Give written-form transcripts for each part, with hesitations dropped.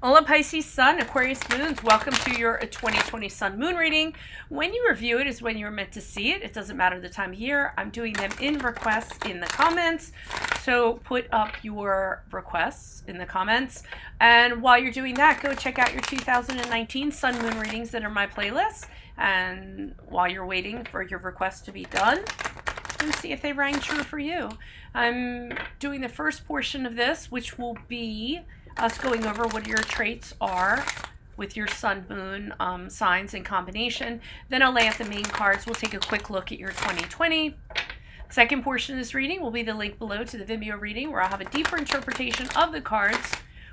Hola Pisces Sun, Aquarius Moons, welcome to your 2020 Sun Moon reading. When you review it is when you're meant to see it. It doesn't matter the time of year. I'm doing them in requests in the comments. So put up your requests in the comments. And while you're doing that, go check out your 2019 Sun Moon readings that are my playlist. And while you're waiting for your requests to be done, and see if they rang true for you. I'm doing the first portion of this, which will be us going over what your traits are with your sun moon signs in combination. Then I'll lay out the main cards. We'll take a quick look at your 2020. Second portion of this reading will be the link below to the Vimeo reading, where I'll have a deeper interpretation of the cards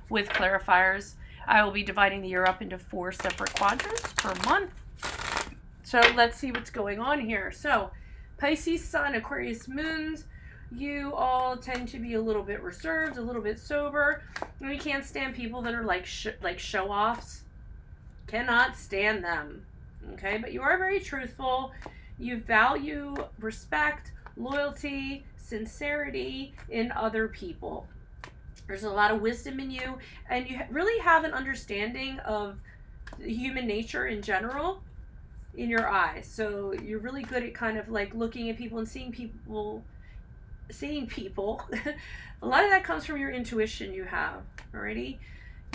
with clarifiers. I will be dividing the year up into 4 separate quadrants per month. So let's see what's going on here. So Pisces Sun, Aquarius Moons, you all tend to be a little bit reserved, a little bit sober. And we can't stand people that are like show-offs. Cannot stand them. Okay, but you are very truthful. You value respect, loyalty, sincerity in other people. There's a lot of wisdom in you, and you really have an understanding of human nature in general in your eyes. So you're really good at kind of like looking at people and seeing people. A lot of that comes from your intuition you have. Alrighty,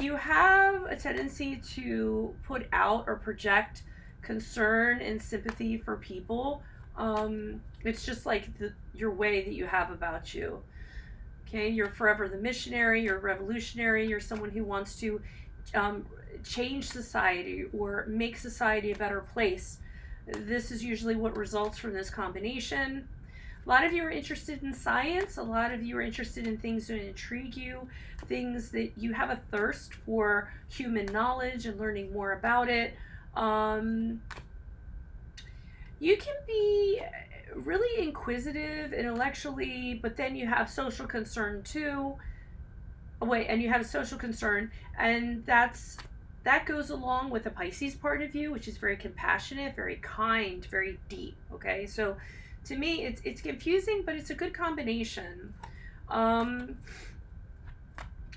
you have a tendency to put out or project concern and sympathy for people. It's just like your way that you have about you. Okay, you're forever the missionary, you're revolutionary, you're someone who wants to change society or make society a better place. This is usually what results from this combination. A lot of you are interested in science. A lot of you are interested in things that intrigue you, things that you have a thirst for human knowledge and learning more about it. You can be really inquisitive intellectually, but then you have social concern too. And you have social concern, and that goes along with the Pisces part of you, which is very compassionate, very kind, very deep. Okay, so to me, it's confusing, but it's a good combination.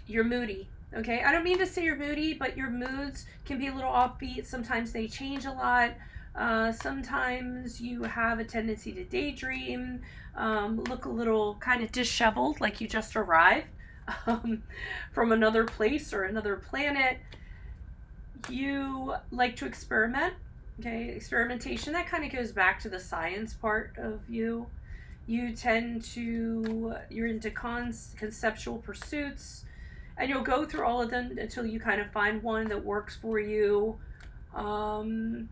You're moody. Okay, I don't mean to say you're moody, but your moods can be a little offbeat. Sometimes they change a lot. Sometimes you have a tendency to daydream, look a little kind of disheveled, like you just arrived from another place or another planet. You like to experiment. Okay, experimentation, that kind of goes back to the science part of you. You're into conceptual pursuits, and you'll go through all of them until you kind of find one that works for you. You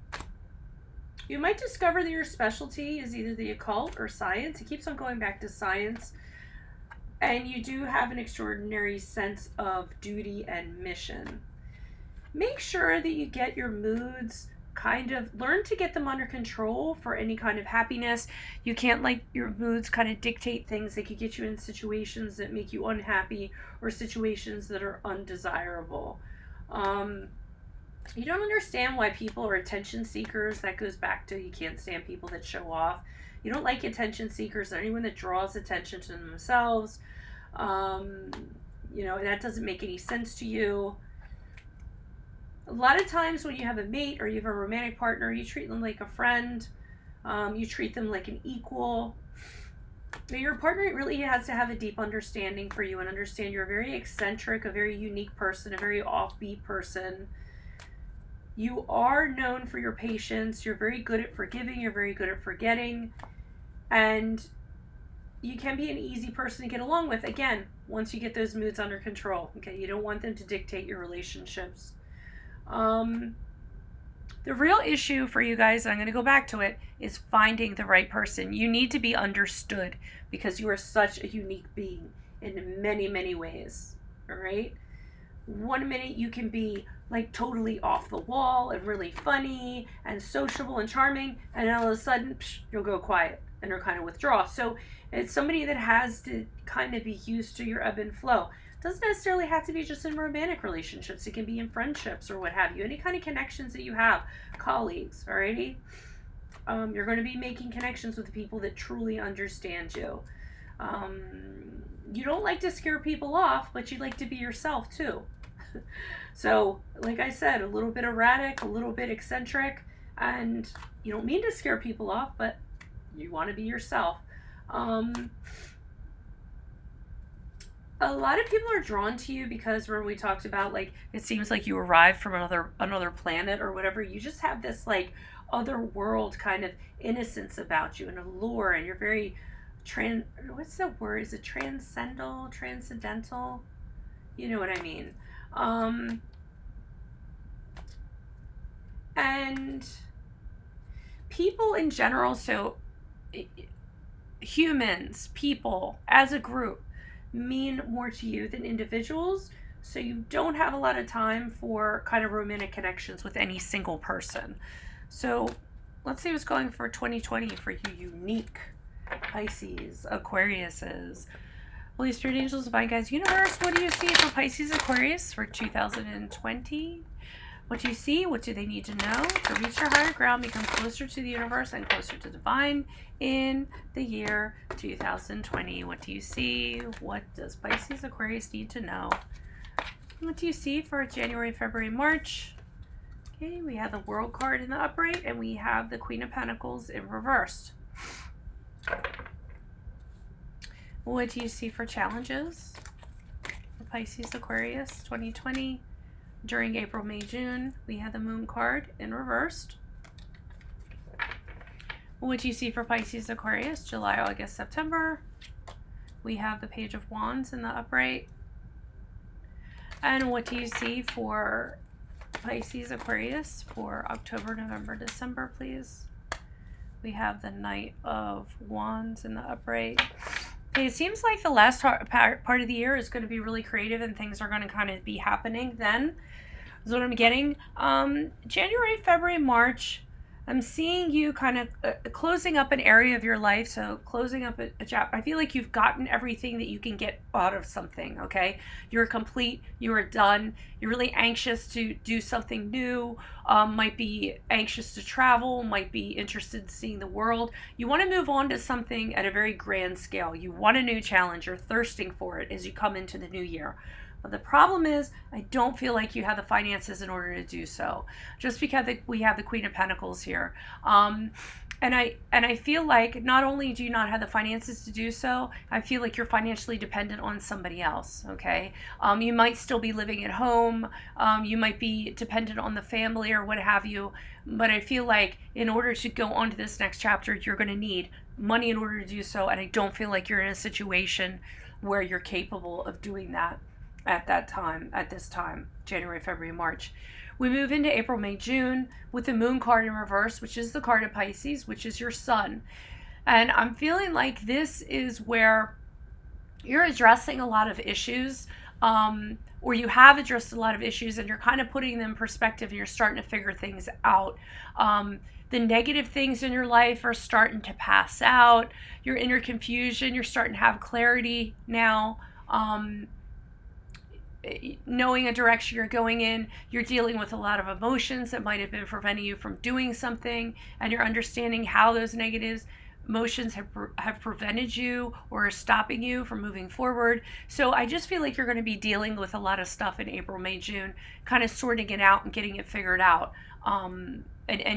might discover that your specialty is either the occult or science. It keeps on going back to science. And you do have an extraordinary sense of duty and mission. Make sure that you get your moods learn to get them under control for any kind of happiness. You can't let your moods kind of dictate things that could get you in situations that make you unhappy or situations that are undesirable. You don't understand why people are attention seekers. That goes back to you can't stand people that show off. You don't like attention seekers or anyone that draws attention to themselves. That doesn't make any sense to you. A lot of times when you have a mate or you have a romantic partner, you treat them like a friend. You treat them like an equal. Your partner really has to have a deep understanding for you and understand you're a very eccentric, a very unique person, a very offbeat person. You are known for your patience. You're very good at forgiving. You're very good at forgetting. And you can be an easy person to get along with, again, once you get those moods under control. Okay, you don't want them to dictate your relationships. The real issue for you guys, and I'm going to go back to it, is finding the right person. You need to be understood because you are such a unique being in many, many ways. All right? One minute you can be like totally off the wall and really funny and sociable and charming, and all of a sudden, you'll go quiet and or kind of withdraw. So it's somebody that has to kind of be used to your ebb and flow. Doesn't necessarily have to be just in romantic relationships. It can be in friendships or what have you. Any kind of connections that you have, colleagues, alrighty? You're going to be making connections with people that truly understand you. You don't like to scare people off, but you like to be yourself too. So, like I said, a little bit erratic, a little bit eccentric, and you don't mean to scare people off, but you want to be yourself. Um, a lot of people are drawn to you because when we talked about, like, it seems like you arrived from another planet or whatever. You just have this like other world kind of innocence about you and allure, and you're very what's the word, is it transcendental, you know what I mean. um and people in general, so humans, people as a group, mean more to you than individuals. So you don't have a lot of time for kind of romantic connections with any single person. So let's see what's going for 2020 for you unique Pisces, Aquariuses. Holy Spirit, Angels, Divine Guides, Universe, what do you see for Pisces, Aquarius for 2020? What do you see? What do they need to know to reach their higher ground, become closer to the universe and closer to divine in the year 2020? What do you see? What does Pisces, Aquarius need to know? What do you see for January, February, March? Okay, we have the World card in the upright, and we have the Queen of Pentacles in reversed. What do you see for challenges for Pisces, Aquarius 2020? During April, May, June, we have the Moon card in reversed. What do you see for Pisces, Aquarius, July, August, September? We have the Page of Wands in the upright. And what do you see for Pisces, Aquarius for October, November, December, please? We have the Knight of Wands in the upright. Okay, it seems like the last part of the year is going to be really creative and things are going to kind of be happening then. Is what I'm getting. January, February, March, I'm seeing you kind of closing up an area of your life. So closing up a chapter. I feel like you've gotten everything that you can get out of something, okay? You're complete. You are done. You're really anxious to do something new. Might be anxious to travel. Might be interested in seeing the world. You want to move on to something at a very grand scale. You want a new challenge. You're thirsting for it as you come into the new year. But the problem is, I don't feel like you have the finances in order to do so. Just because we have the Queen of Pentacles here. And I feel like not only do you not have the finances to do so, I feel like you're financially dependent on somebody else, okay? You might still be living at home. You might be dependent on the family or what have you. But I feel like in order to go on to this next chapter, you're going to need money in order to do so. And I don't feel like you're in a situation where you're capable of doing that at this time, January, February, March. We move into April, May, June with the Moon card in reverse, which is the card of Pisces, which is your sun. And I'm feeling like this is where you're addressing a lot of issues, or you have addressed a lot of issues and you're kind of putting them in perspective and you're starting to figure things out. The negative things in your life are starting to pass out. Your inner confusion, you're starting to have clarity now. Knowing a direction you're going in, you're dealing with a lot of emotions that might have been preventing you from doing something, and you're understanding how those negative emotions have prevented you or are stopping you from moving forward. So I just feel like you're going to be dealing with a lot of stuff in April, May, June, kind of sorting it out and getting it figured out, and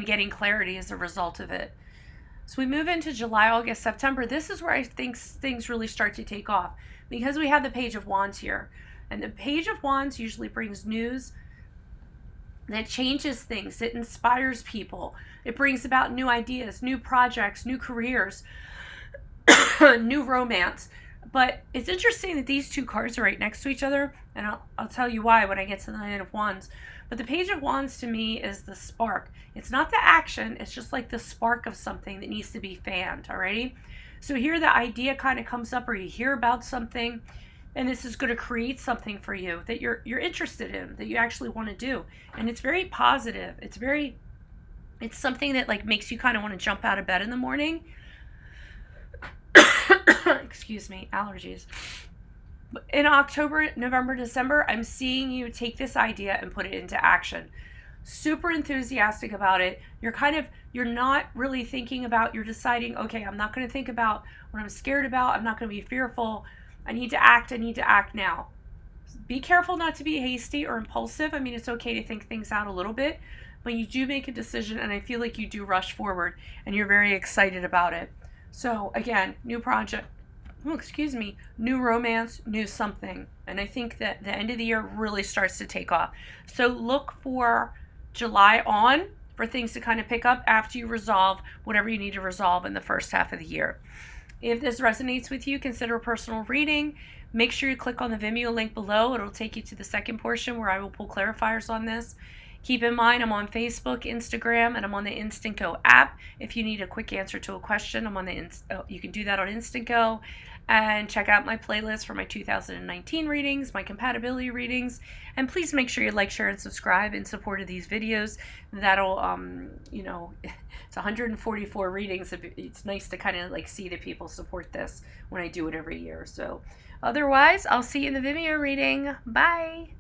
getting clarity as a result of it. So we move into July, August, September. This is where I think things really start to take off because we have the Page of Wands here. And the Page of Wands usually brings news that changes things. It inspires people. It brings about new ideas, new projects, new careers, new romance. But it's interesting that these two cards are right next to each other. And I'll tell you why when I get to the Knight of Wands. But the Page of Wands to me is the spark. It's not the action. It's just like the spark of something that needs to be fanned. Alrighty? So here the idea kind of comes up, or you hear about something, and this is going to create something for you that you're interested in, that you actually want to do. And it's very positive. It's something that like makes you kind of want to jump out of bed in the morning. Excuse me, allergies. In October, November, December, I'm seeing you take this idea and put it into action. Super enthusiastic about it. You're not really thinking about, you're deciding, okay, I'm not going to think about what I'm scared about. I'm not going to be fearful. I need to act now. Be careful not to be hasty or impulsive. I mean, it's okay to think things out a little bit, but you do make a decision, and I feel like you do rush forward and you're very excited about it. So again, new project, new romance, new something. And I think that the end of the year really starts to take off. So look for July on for things to kind of pick up after you resolve whatever you need to resolve in the first half of the year. If this resonates with you, consider a personal reading. Make sure you click on the Vimeo link below. It'll take you to the second portion where I will pull clarifiers on this. Keep in mind, I'm on Facebook, Instagram, and I'm on the Instant Go app. If you need a quick answer to a question, you can do that on Instant Go. And check out my playlist for my 2019 readings, my compatibility readings. And please make sure you like, share, and subscribe in support of these videos. That'll, it's 144 readings. It's nice to kind of like see that people support this when I do it every year. So otherwise, I'll see you in the Vimeo reading. Bye.